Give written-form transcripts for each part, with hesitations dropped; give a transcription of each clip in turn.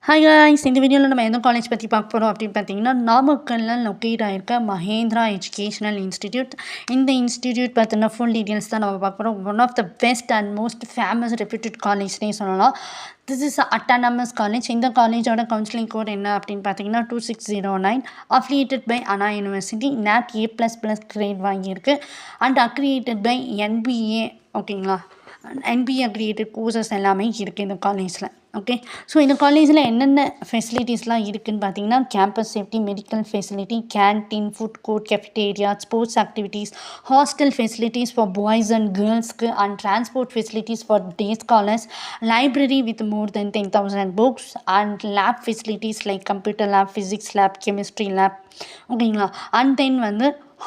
Hi guys, இந்த வீடியோவில் நம்ம எந்த காலேஜ் பற்றி பார்க்க போகிறோம் அப்படின்னு பார்த்தீங்கன்னா, நாமக்கல்லில் லொக்கேட் ஆகிருக்க மகேந்திரா எஜுகேஷனல் இன்ஸ்டிடியூட். இந்த இன்ஸ்டிடியூட் பார்த்தீங்கன்னா ஃபுல் டீட்டெயில்ஸ் தான் நம்ம பார்க்க போகிறோம். One of the best and most famous reputed காலேஜ்னே சொல்லலாம். This is autonomous college. இந்த காலேஜோட கவுன்சிலிங் கோட் என்ன அப்படின்னு பார்த்தீங்கன்னா 2609. Affiliated by Anna university. NAC A++ grade வாங்கியிருக்கு அண்ட் அக்ரியேட்டட் பை NBA. ஓகேங்களா, NBA அக்ரியேட்டட் கோர்சஸ் எல்லாமே இருக்குது இந்த காலேஜில். ஓகே, ஸோ இந்த காலேஜில் என்னென்ன ஃபெசிலிட்டிஸ்லாம் இருக்குதுன்னு பார்த்தீங்கன்னா, campus safety, medical facility, canteen, food court, cafeteria, sports activities, hostel facilities for boys and கேர்ள்ஸ்க்கு and transport facilities for day scholars, library with more than 10,000 books and lab facilities like computer lab, physics lab, chemistry lab. ஓகேங்களா, and then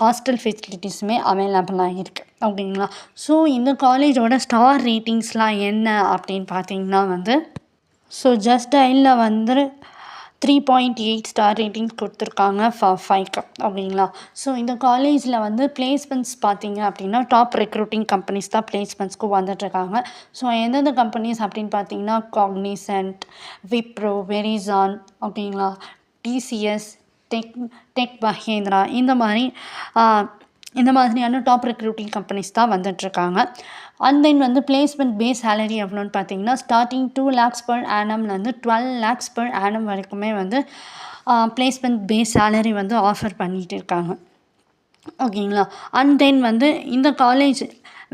hostel ஃபெசிலிட்டிஸுமே அவைலபிளாக இருக்குது. ஓகேங்களா, so இந்த காலேஜோட star ரேட்டிங்ஸ்லாம் என்ன அப்படின்னு பார்த்தீங்கன்னா ஜஸ்ட் டயலில் 3.8 ஸ்டார் ரேட்டிங்ஸ் கொடுத்துருக்காங்க ஃபார் 5. ஓகேங்களா, ஸோ இந்த காலேஜில் பிளேஸ்மெண்ட்ஸ் பார்த்தீங்க அப்படின்னா டாப் ரெக்ரூட்டிங் கம்பெனிஸ் தான் பிளேஸ்மெண்ட்ஸ்க்கு வந்துட்டுருக்காங்க. ஸோ எந்தெந்த கம்பெனிஸ் அப்படின்னு பார்த்தீங்கன்னா காக்னிசன்ட், விப்ரோ, வெரிசான், ஓகேங்களா, TCS, டெக் மஹேந்திரா, இந்த மாதிரியான டாப் ரெக்ரூட்டிங் கம்பெனிஸ் தான் வந்துட்டுருக்காங்க. And then placement base salary எவ்வளோன்னு பார்த்தீங்கன்னா ஸ்டார்டிங் 2 lakhs per annumலேருந்து 12 lakhs per annum வரைக்குமே பிளேஸ்மெண்ட் பேஸ் சேலரி ஆஃபர் பண்ணிகிட்டு இருக்காங்க. ஓகேங்களா, அண்ட் தென் இந்த காலேஜ்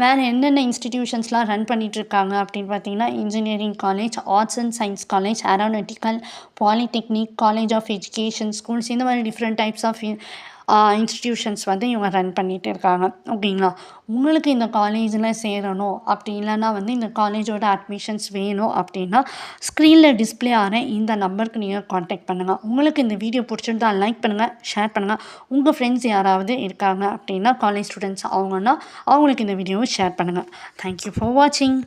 வேறு என்னென்ன இன்ஸ்டிடியூஷன்ஸ்லாம் ரன் பண்ணிகிட்ருக்காங்க அப்படின்னு பார்த்தீங்கன்னா engineering college, arts and science college, aeronautical, polytechnic, college of education, schools, இந்த மாதிரி டிஃப்ரெண்ட் டைப்ஸ் ஆஃப் இன்ஸ்டிடியூஷன்ஸ் இவங்க ரன் பண்ணிகிட்டு இருக்காங்க. ஓகேங்களா, உங்களுக்கு இந்த காலேஜில் சேரணும் அப்படி இல்லைன்னா இந்த காலேஜோட அட்மிஷன்ஸ் வேணும் அப்படின்னா ஸ்க்ரீனில் டிஸ்பிளே ஆகிற இந்த நம்பருக்கு நீங்கள் காண்டாக்ட் பண்ணுங்கள். உங்களுக்கு இந்த வீடியோ பிடிச்சிருந்தா லைக் பண்ணுங்கள், ஷேர் பண்ணுங்கள். உங்கள் ஃப்ரெண்ட்ஸ் யாராவது இருக்காங்க அப்படின்னா காலேஜ் ஸ்டூடெண்ட்ஸ் அவங்களுக்கு இந்த வீடியோவை ஷேர் பண்ணுங்கள். தேங்க்யூ ஃபார் வாட்சிங்.